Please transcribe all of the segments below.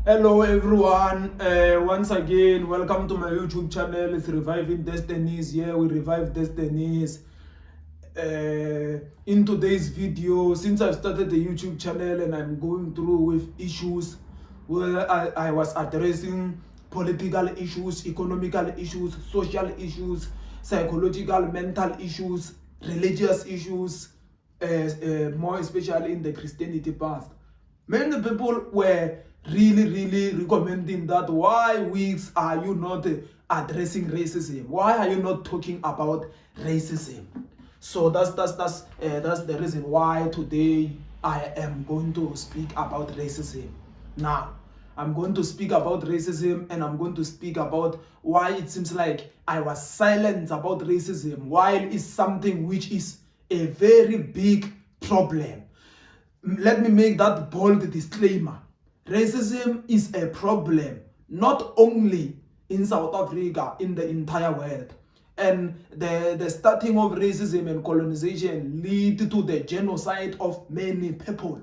Hello everyone, once again welcome to my YouTube channel. It's Reviving Destinies. Here we revive destinies. In today's video, since I've started the YouTube channel and I'm going through with issues where I was addressing political issues, economical issues, social issues, psychological, mental issues, religious issues, more especially in the Christianity path. Many people were really recommending that why weeks are you not addressing racism? Why are you not talking about racism? So that's the reason why today I am going to speak about racism. Now, I'm going to speak about racism and I'm going to speak about why it seems like I was silent about racism while it's something which is a very big problem. Let me make that bold disclaimer. Racism is a problem not only in South Africa, in the entire world. And the starting of racism and colonization lead to the genocide of many people.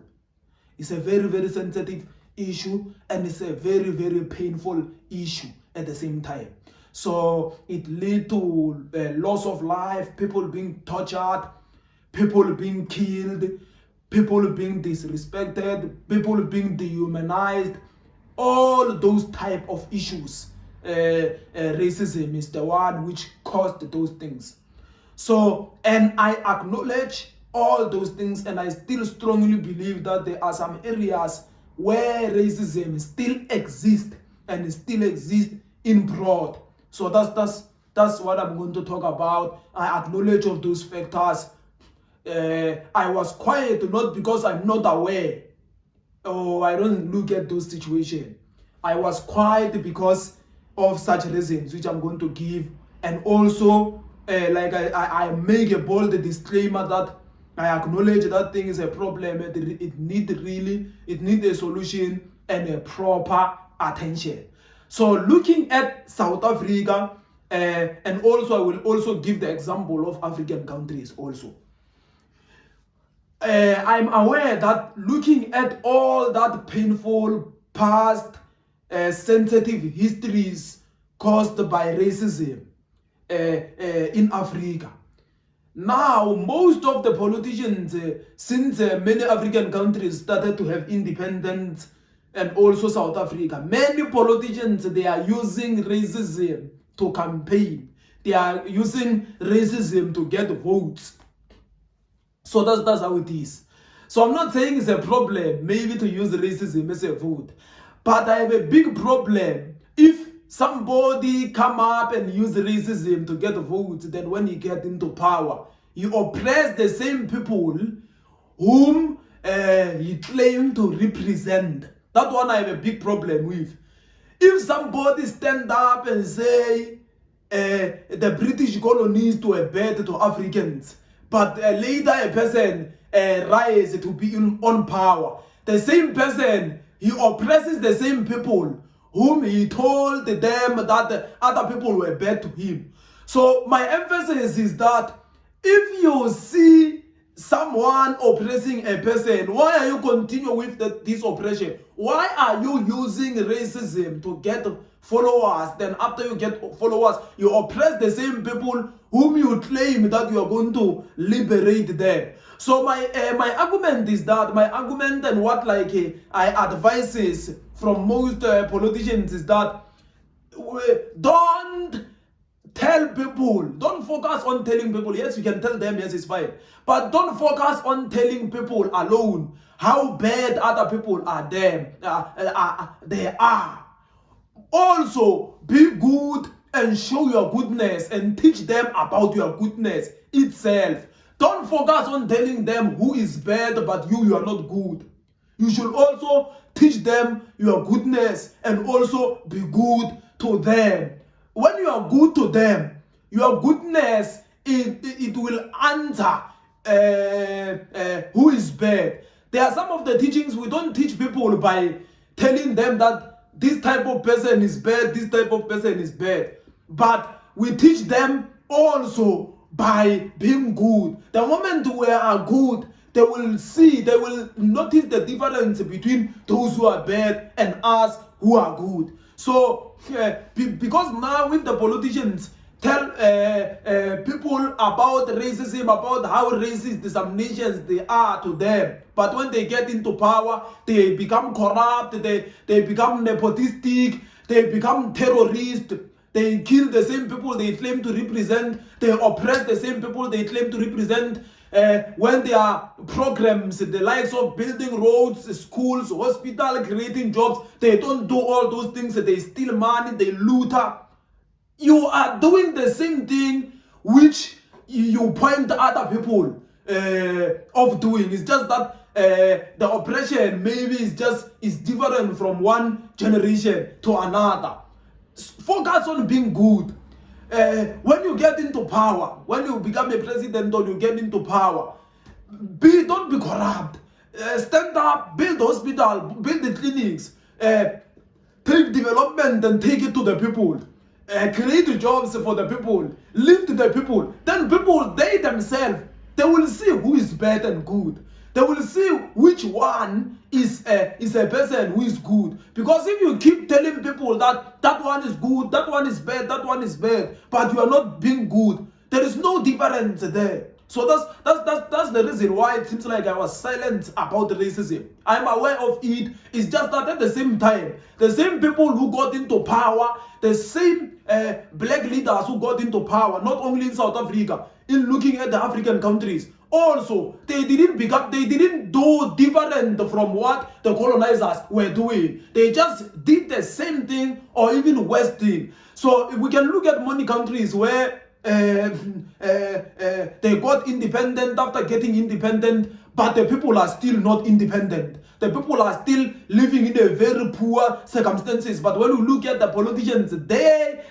It's a very sensitive issue and it's a very painful issue at the same time. So it lead to loss of life, people being tortured, people being killed, people being disrespected, people being dehumanized, all those type of issues. Racism is the one which caused those things. So, and I acknowledge all those things, and I still strongly believe that there are some areas where racism still exists and still exists in broad. So that's what I'm going to talk about. I acknowledge of those factors. I was quiet not because I'm not aware or I don't look at those situations. I was quiet because of such reasons which I'm going to give, and also like I make a bold disclaimer that I acknowledge that thing is a problem. It needs a solution and a proper attention. So looking at South Africa, and also I will also give the example of African countries also. I'm aware that looking at all that painful past sensitive histories caused by racism in Africa. Now, most of the politicians, since many African countries started to have independence, and also South Africa, many politicians, they are using racism to campaign. They are using racism to get votes. So that's how it is. So I'm not saying it's a problem maybe to use racism as a vote, but I have a big problem if somebody come up and use racism to get votes. Then when you get into power, you oppress the same people whom you claim to represent. That one I have a big problem with. If somebody stand up and say the British colonies were bad to Africans, but later a person rise to be on power, the same person, he oppresses the same people whom he told them that other people were bad to him. So my emphasis is that if you see someone oppressing a person, why are you continue with this oppression? Why are you using racism to get followers? Then after you get followers, you oppress the same people whom you claim that you are going to liberate them. So my argument is that my argument and what I advises from most politicians is that don't tell people, don't focus on telling people. Yes, you can tell them, yes, it's fine, but don't focus on telling people alone how bad other people are they are. Also be good and show your goodness and teach them about your goodness itself. Don't focus on telling them who is bad but you are not good. You should also teach them your goodness and also be good to them. When you are good to them, your goodness, it will answer who is bad. There are some of the teachings we don't teach people by telling them that this type of person is bad, this type of person is bad. But we teach them also by being good. The moment we are good, they will see, they will notice the difference between those who are bad and us who are good. So because now if the politicians tell people about racism, about how racist some nations they are to them, but when they get into power, they become corrupt, they become nepotistic, they become terrorists, they kill the same people they claim to represent, they oppress the same people they claim to represent. When there are programs, the likes of building roads, schools, hospital, creating jobs, they don't do all those things, they steal money, they loot. You are doing the same thing which you point other people of doing. It's just that the oppression maybe is different from one generation to another. Focus on being good. When you get into power, when you become a president or you get into power, don't be corrupt. Stand up, build hospital, build the clinics, take development and take it to the people. Create jobs for the people, lift the people. Then people, they themselves, they will see who is bad and good. They will see which one is a person who is good. Because if you keep telling people that that one is good, that one is bad, that one is bad, but you are not being good, there is no difference there. So that's the reason why it seems like I was silent about racism. I'm aware of it. It's just that at the same time, the same people who got into power, the same black leaders who got into power, not only in South Africa, in looking at the African countries, also they didn't do different from what the colonizers were doing. They just did the same thing or even worse thing. So we can look at many countries where they got independent after getting independent, but the people are still not independent. The people are still living in a very poor circumstances. But when you look at the politicians, they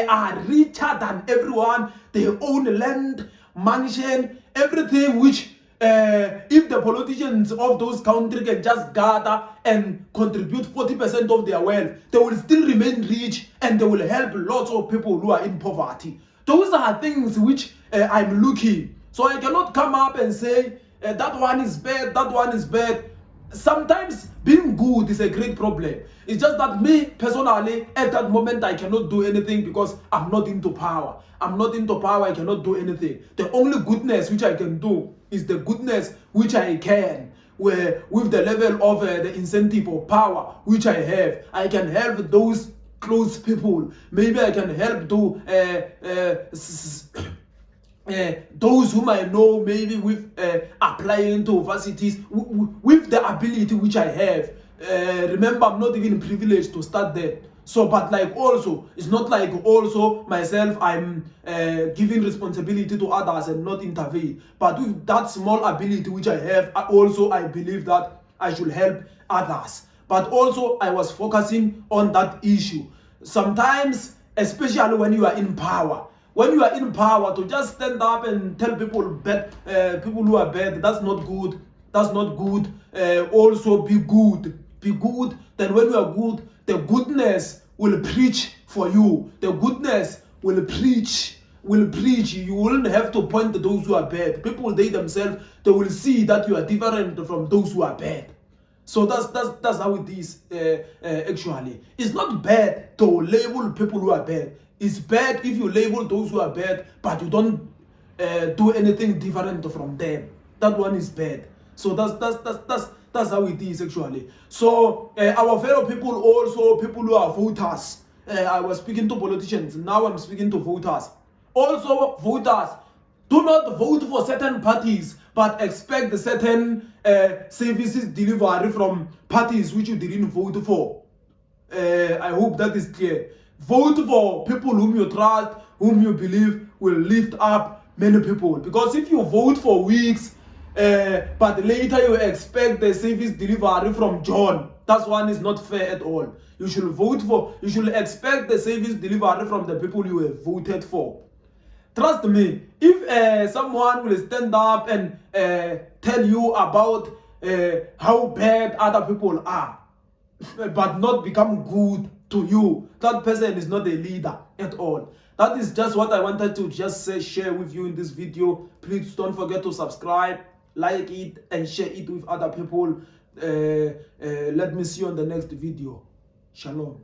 are richer than everyone. They own land, mansion, everything which if the politicians of those countries can just gather and contribute 40% of their wealth, they will still remain rich and they will help lots of people who are in poverty. Those are things which I'm looking. So I cannot come up and say that one is bad, that one is bad. Sometimes being good is a great problem. It's just that me personally at that moment I cannot do anything because I'm not into power. I'm not into power, I cannot do anything. The only goodness which I can do is the goodness which I can, where with the level of the incentive or power which I have. I can help those close people. Maybe I can help those whom I know, maybe with applying to universities with the ability which I have. Remember, I'm not even privileged to start there. So, but like also, it's not like also myself, I'm giving responsibility to others and not intervene. But with that small ability which I have, I believe that I should help others. But also, I was focusing on that issue. Sometimes, especially when you are in power, to just stand up and tell people people who are bad, that's not good. That's not good. Also, be good. Be good. Then when you are good, the goodness will preach for you. The goodness will preach. You won't have to point to those who are bad. People, they themselves, they will see that you are different from those who are bad. So that's how it is actually. It's not bad to label people who are bad. It's bad if you label those who are bad, but you don't do anything different from them. That one is bad. So that's how it is actually. So our fellow people, also people who are voters. I was speaking to politicians. Now I'm speaking to voters. Also voters, do not vote for certain parties, but expect certain services delivery from parties which you didn't vote for. I hope that is clear. Vote for people whom you trust, whom you believe will lift up many people. Because if you vote for weeks, but later you expect the service delivery from John, that one is not fair at all. You should expect the service delivery from the people you have voted for. Trust me, if someone will stand up and tell you about how bad other people are, but not become good to you, that person is not a leader at all. That is just what I wanted to just share with you in this video. Please don't forget to subscribe, like it and share it with other people. Let me see you on the next video. Shalom.